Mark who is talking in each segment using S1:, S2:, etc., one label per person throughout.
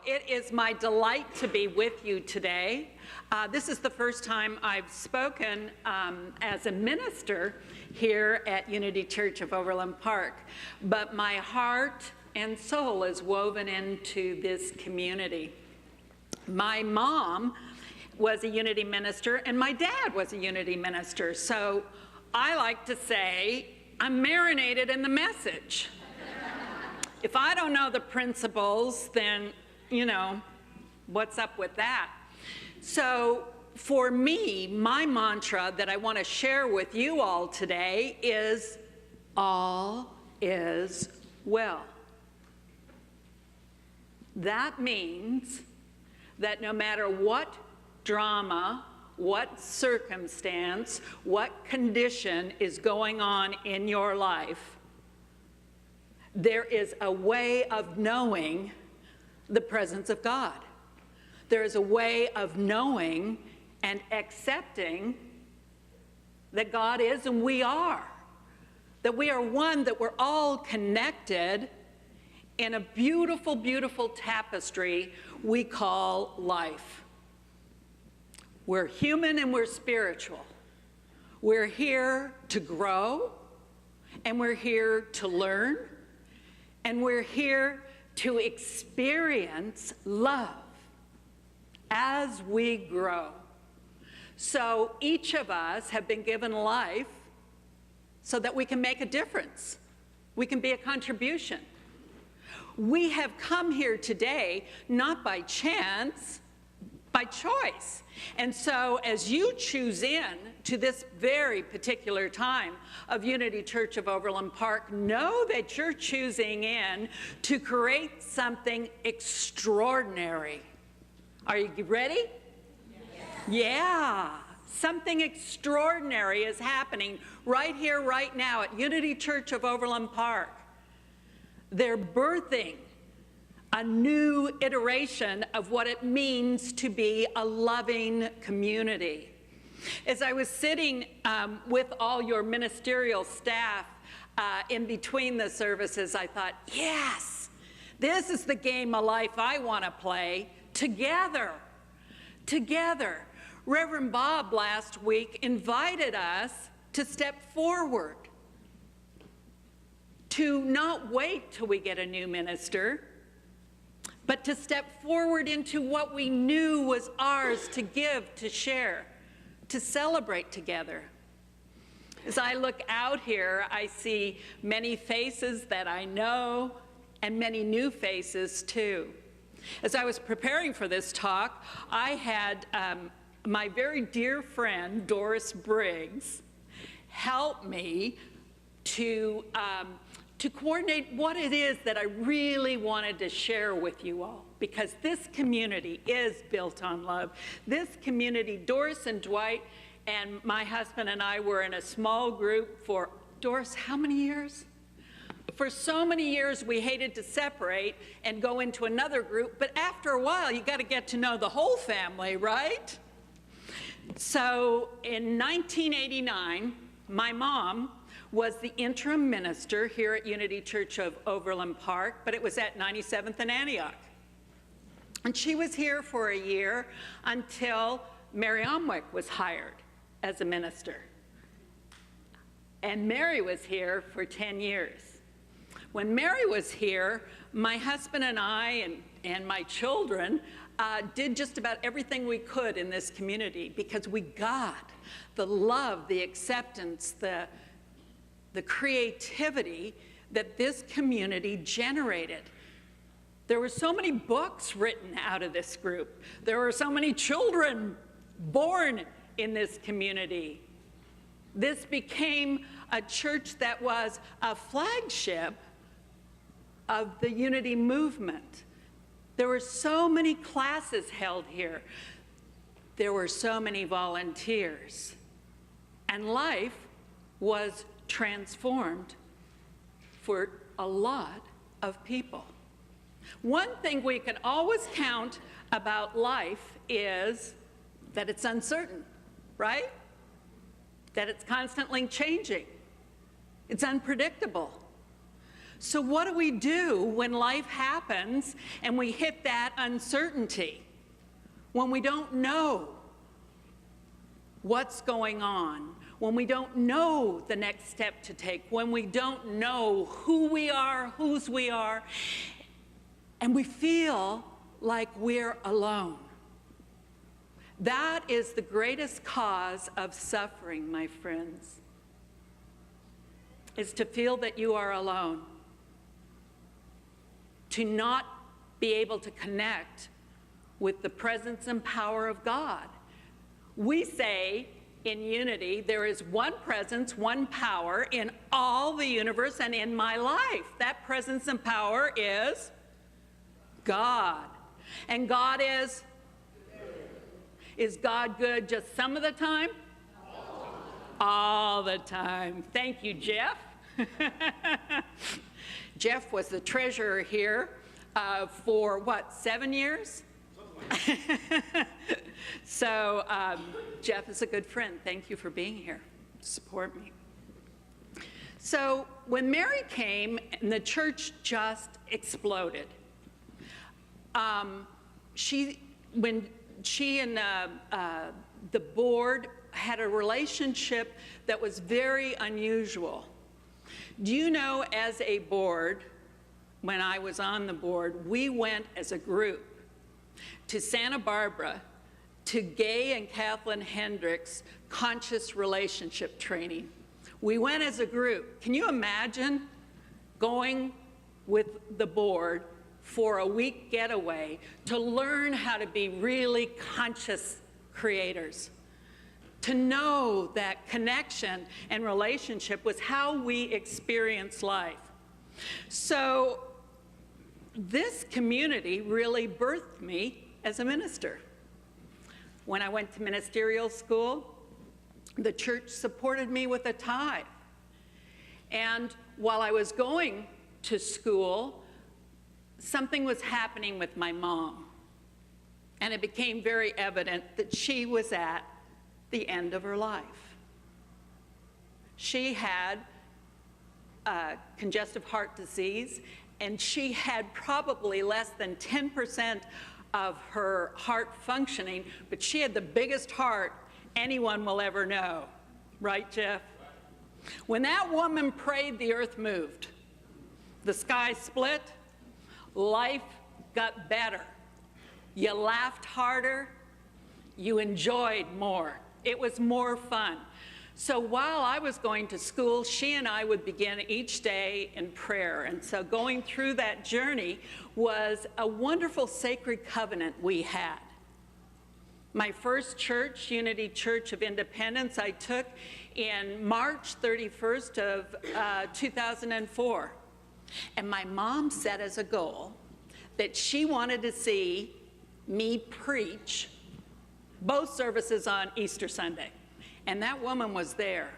S1: It is my delight to be with you today. This is the first time I've spoken as a minister here at Unity Church of Overland Park, but my heart and soul is woven into this community. My mom was a Unity minister, and my dad was a Unity minister, so I like to say I'm marinated in the message. If I don't know the principles, then, you know, what's up with that? So for me, my mantra that I want to share with you all today is, all is well. That means that no matter what drama, what circumstance, what condition is going on in your life, there is a way of knowing the presence of God. There is a way of knowing and accepting that God is and we are. That we are one, that we're all connected in a beautiful, beautiful tapestry we call life. We're human and we're spiritual. We're here to grow, and we're here to learn, and we're here to experience love as we grow. So each of us have been given life so that we can make a difference. We can be a contribution. We have come here today not by chance, by choice. And so as you choose in to this very particular time of Unity Church of Overland Park, know that you're choosing in to create something extraordinary. Are you ready? Yes. Yeah. Something extraordinary is happening right here, right now at Unity Church of Overland Park. They're birthing a new iteration of what it means to be a loving community. As I was sitting with all your ministerial staff in between the services, I thought, yes, this is the game of life I want to play together. Together. Reverend Bob last week invited us to step forward, to not wait till we get a new minister, but to step forward into what we knew was ours to give, to share, to celebrate together. As I look out here, I see many faces that I know and many new faces too. As I was preparing for this talk, I had my very dear friend, Doris Briggs, help me to coordinate what it is that I really wanted to share with you all, because this community is built on love. This community, Doris and Dwight and my husband and I were in a small group for, Doris, how many years? For so many years we hated to separate and go into another group, but after a while you got to get to know the whole family, right? So in 1989, my mom was the interim minister here at Unity Church of Overland Park, but it was at 97th and Antioch. And she was here for a year until Mary Omwick was hired as a minister. And Mary was here for 10 years. When Mary was here, my husband and I and my children did just about everything we could in this community, because we got the love, the acceptance, the creativity that this community generated. There were so many books written out of this group. There were so many children born in this community. This became a church that was a flagship of the Unity movement. There were so many classes held here. There were so many volunteers. And life was transformed for a lot of people. One thing we can always count about life is that it's uncertain, right? That it's constantly changing. It's unpredictable. So what do we do when life happens and we hit that uncertainty? When we don't know what's going on, when we don't know the next step to take, when we don't know who we are, whose we are, and we feel like we're alone. That is the greatest cause of suffering, my friends, is to feel that you are alone, to not be able to connect with the presence and power of God. We say in unity, there is one presence, one power in all the universe and in my life. That presence and power is God. And God is? Is God good just some of the time? All the time. Thank you, Jeff. Jeff was the treasurer here for, what, 7 years? So Jeff is a good friend. Thank you for being here to support me. So when Mary came, and the church just exploded. When she and the board had a relationship that was very unusual. Do you know, as a board, when I was on the board, we went as a group to Santa Barbara to Gay and Kathleen Hendricks conscious relationship training. We went as a group. Can you imagine going with the board for a week getaway to learn how to be really conscious creators? To know that connection and relationship was how we experience life. So this community really birthed me as a minister. When I went to ministerial school, the church supported me with a tithe. And while I was going to school, something was happening with my mom. And it became very evident that she was at the end of her life. She had congestive heart disease, and she had probably less than 10% of her heart functioning, but she had the biggest heart anyone will ever know. Right, Jeff? When that woman prayed, the earth moved. The sky split. Life got better. You laughed harder. You enjoyed more. It was more fun. So while I was going to school, she and I would begin each day in prayer. And so going through that journey was a wonderful sacred covenant we had. My first church, Unity Church of Independence, I took in March 31st of 2004. And my mom set as a goal that she wanted to see me preach both services on Easter Sunday. And that woman was there.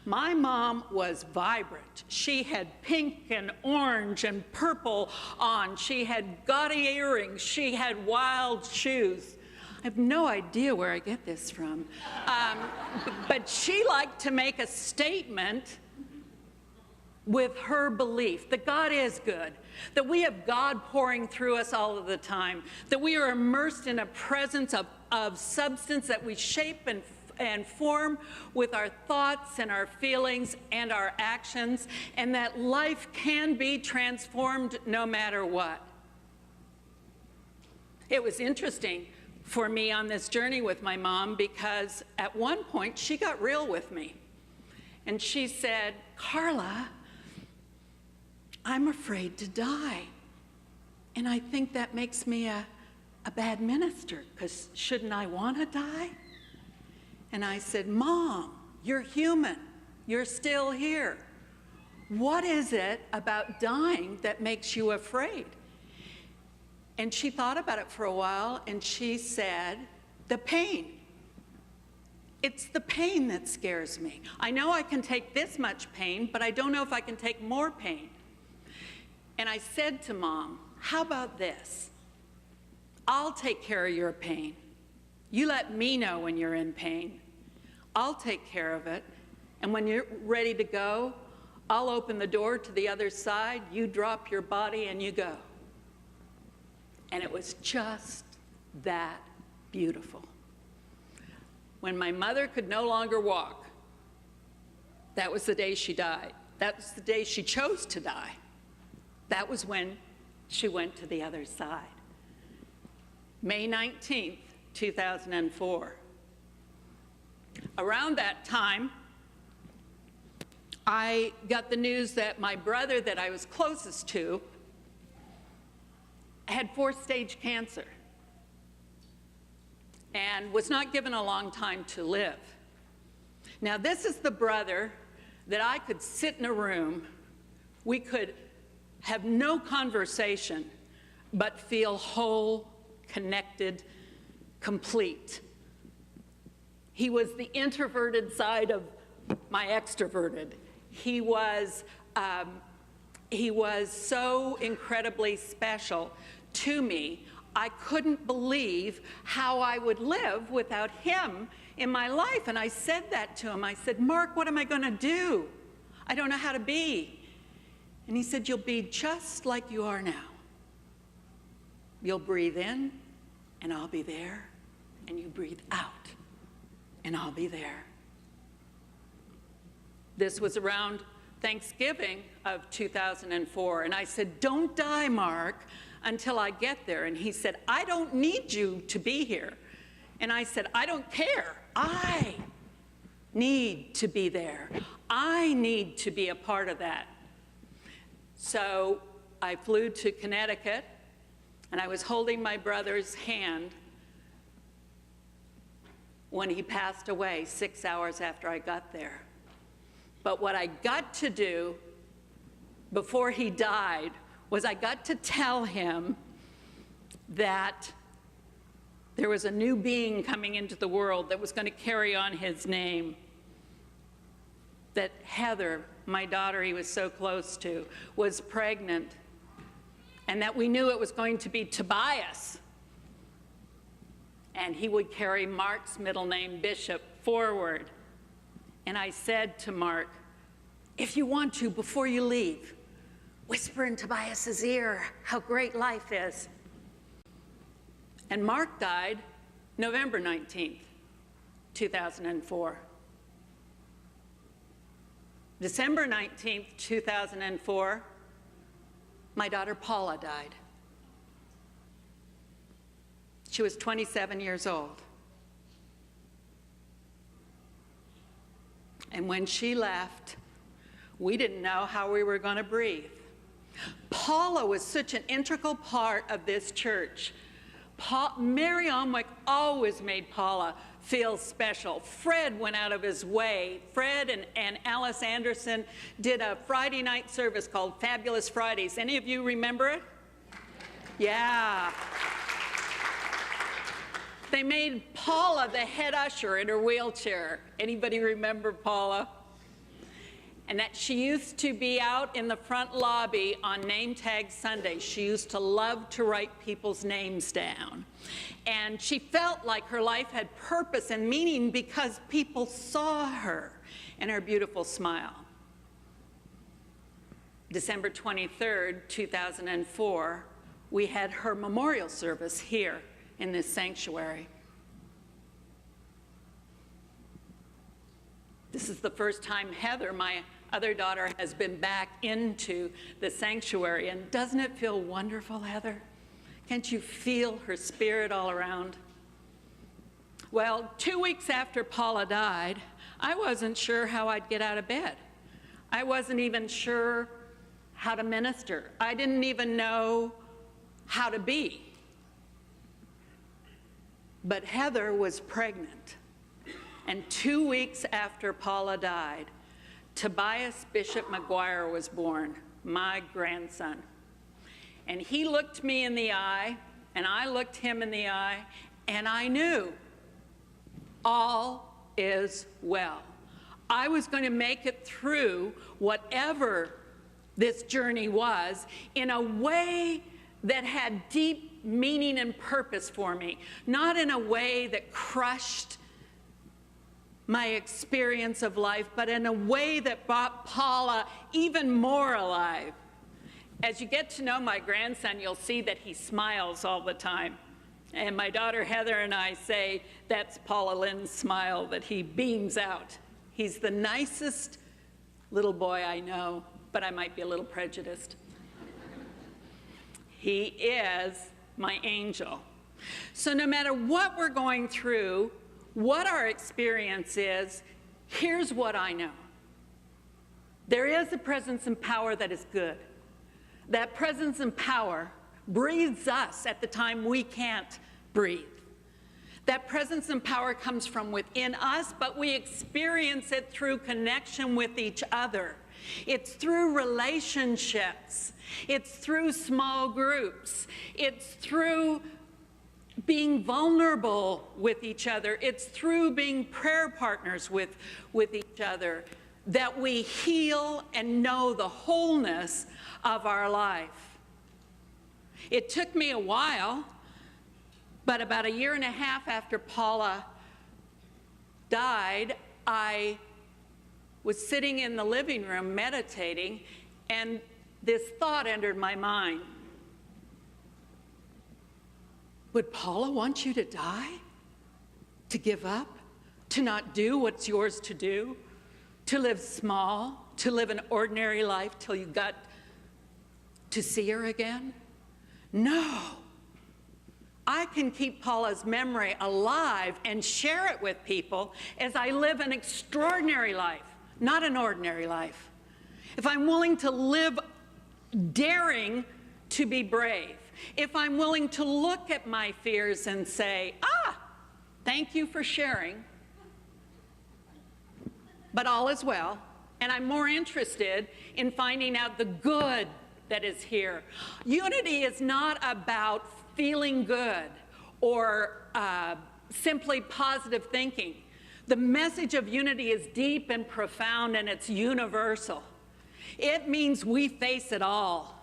S1: My mom was vibrant. She had pink and orange and purple on. She had gaudy earrings. She had wild shoes. I have no idea where I get this from. But she liked to make a statement with her belief that God is good, that we have God pouring through us all of the time, that we are immersed in a presence of substance that we shape and form with our thoughts and our feelings and our actions, and that life can be transformed no matter what. It was interesting for me on this journey with my mom because at one point she got real with me. And she said, "Carla, I'm afraid to die. And I think that makes me a bad minister, because shouldn't I want to die?" And I said, "Mom, you're human. You're still here. What is it about dying that makes you afraid?" And she thought about it for a while, and she said, "The pain. It's the pain that scares me. I know I can take this much pain, but I don't know if I can take more pain." And I said to Mom, "How about this? I'll take care of your pain. You let me know when you're in pain. I'll take care of it. And when you're ready to go, I'll open the door to the other side, you drop your body and you go. And it was just that beautiful. When my mother could no longer walk, that was the day she died. That was the day she chose to die. That was when she went to the other side. May 19th, 2004. Around that time, I got the news that my brother that I was closest to had 4th-stage cancer and was not given a long time to live. Now, this is the brother that I could sit in a room, we could have no conversation, but feel whole, connected, complete. He was the introverted side of my extroverted. He was so incredibly special to me. I couldn't believe how I would live without him in my life. And I said that to him. I said, Mark, what am I going to do? I don't know how to be. And he said, you'll be just like you are now. You'll breathe in, and I'll be there. And you breathe out, and I'll be there. This was around Thanksgiving of 2004. And I said, don't die, Mark, until I get there. And he said, I don't need you to be here. And I said, I don't care. I need to be there. I need to be a part of that. So I flew to Connecticut, and I was holding my brother's hand when he passed away 6 hours after I got there. But what I got to do before he died was I got to tell him that there was a new being coming into the world that was going to carry on his name. That Heather, my daughter he was so close to, was pregnant. And that we knew it was going to be Tobias. And he would carry Mark's middle name, Bishop, forward. And I said to Mark, if you want to, before you leave, whisper in Tobias's ear how great life is. And Mark died November 19th, 2004. December 19th, 2004, my daughter Paula died. She was 27 years old. And when she left, we didn't know how we were going to breathe. Paula was such an integral part of this church. Mary Omwick always made Paula feel special. Fred went out of his way. Fred and Alice Anderson did a Friday night service called Fabulous Fridays. Any of you remember it? Yeah. They made Paula the head usher in her wheelchair. Anybody remember Paula? And that she used to be out in the front lobby on name tag Sunday. She used to love to write people's names down. And she felt like her life had purpose and meaning because people saw her and her beautiful smile. December 23rd, 2004, we had her memorial service here in this sanctuary. This is the first time Heather, my other daughter, has been back into the sanctuary. And doesn't it feel wonderful, Heather? Can't you feel her spirit all around? Well, 2 weeks after Paula died, I wasn't sure how I'd get out of bed. I wasn't even sure how to minister. I didn't even know how to be. But Heather was pregnant. And 2 weeks after Paula died, Tobias Bishop McGuire was born, my grandson. And he looked me in the eye, and I looked him in the eye, and I knew all is well. I was going to make it through whatever this journey was in a way that had deep meaning and purpose for me, not in a way that crushed my experience of life, but in a way that brought Paula even more alive. As you get to know my grandson, you'll see that he smiles all the time. And my daughter Heather and I say that's Paula Lynn's smile that he beams out. He's the nicest little boy I know, but I might be a little prejudiced. He is my angel. So no matter what we're going through, what our experience is, here's what I know. There is a presence and power that is good. That presence and power breathes us at the time we can't breathe. That presence and power comes from within us, but we experience it through connection with each other. It's through relationships. It's through small groups. It's through being vulnerable with each other. It's through being prayer partners with each other that we heal and know the wholeness of our life. It took me a while, but about 1.5 years after Paula died, I was sitting in the living room meditating, and this thought entered my mind. Would Paula want you to die? To give up? To not do what's yours to do? To live small? To live an ordinary life till you got to see her again? No. I can keep Paula's memory alive and share it with people as I live an extraordinary life, not an ordinary life. If I'm willing to live daring to be brave, if I'm willing to look at my fears and say, thank you for sharing, but all is well, and I'm more interested in finding out the good that is here. Unity is not about feeling good or simply positive thinking. The message of unity is deep and profound, and it's universal. It means we face it all.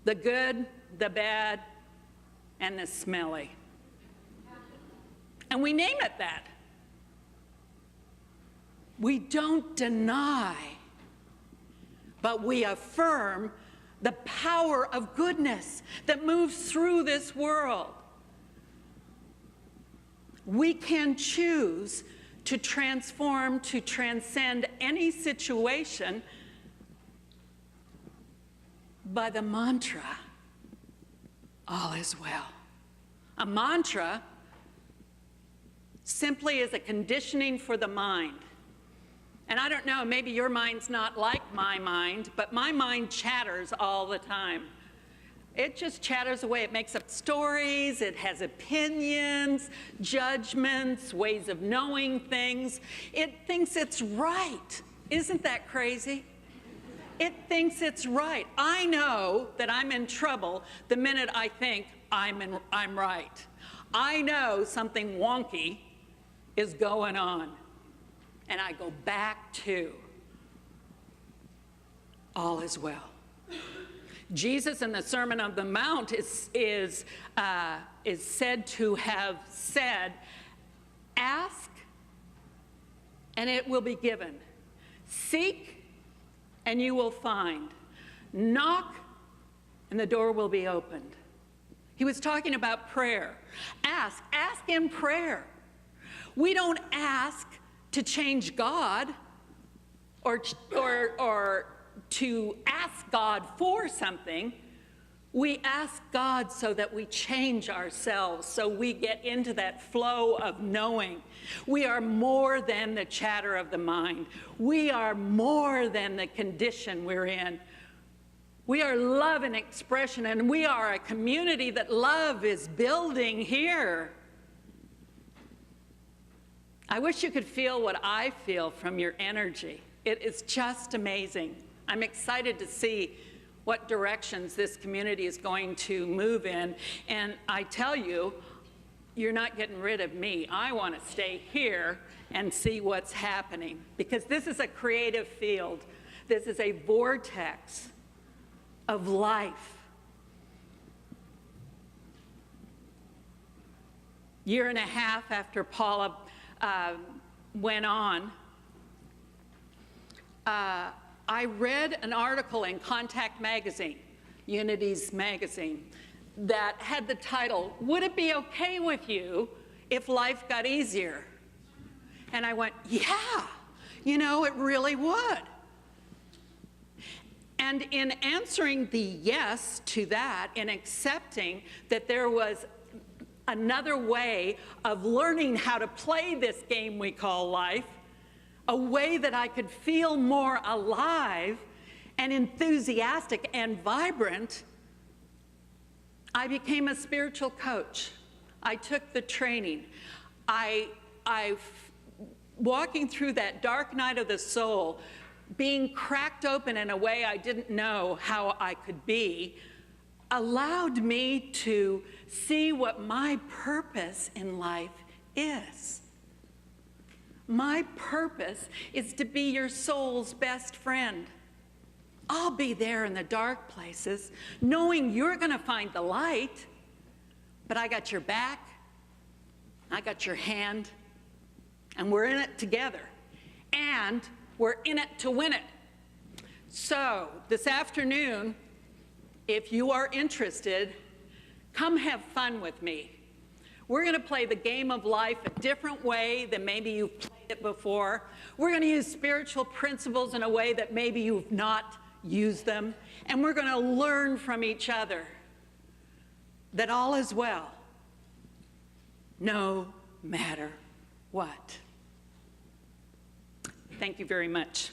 S1: The good, the bad, and the smelly. And we name it that. We don't deny, but we affirm the power of goodness that moves through this world. We can choose to transform, to transcend any situation by the mantra, all is well. A mantra simply is a conditioning for the mind. And I don't know, maybe your mind's not like my mind, but my mind chatters all the time. It just chatters away. It makes up stories, it has opinions, judgments, ways of knowing things. It thinks it's right. Isn't that crazy? It thinks it's right. I know that I'm in trouble the minute I think I'm right. I know something wonky is going on. And I go back to all is well. Jesus in the Sermon on the Mount is said to have said, ask and it will be given. Seek and you will find. Knock and the door will be opened. He was talking about prayer. Ask in prayer. We don't ask to change God or to ask God for something. We ask God so that we change ourselves, so we get into that flow of knowing. We are more than the chatter of the mind. We are more than the condition we're in. We are love and expression, and we are a community that love is building here. I wish you could feel what I feel from your energy. It is just amazing. I'm excited to see what directions this community is going to move in. And I tell you, you're not getting rid of me. I want to stay here and see what's happening, because this is a creative field. This is a vortex of life. 1.5 years after Paula went on, I read an article in Contact magazine, Unity's magazine, that had the title, "Would it be okay with you if life got easier?" And I went, yeah, you know, it really would. And in answering the yes to that, in accepting that there was another way of learning how to play this game we call life, a way that I could feel more alive and enthusiastic and vibrant, I became a spiritual coach. I took the training. Walking through that dark night of the soul, being cracked open in a way I didn't know how I could be, allowed me to see what my purpose in life is. My purpose is to be your soul's best friend. I'll be there in the dark places, knowing you're going to find the light, but I got your back, I got your hand, and we're in it together, and we're in it to win it. So this afternoon, if you are interested, come have fun with me. We're going to play the game of life a different way than maybe you've played it before. We're going to use spiritual principles in a way that maybe you've not used them, and we're going to learn from each other that all is well, no matter what. Thank you very much.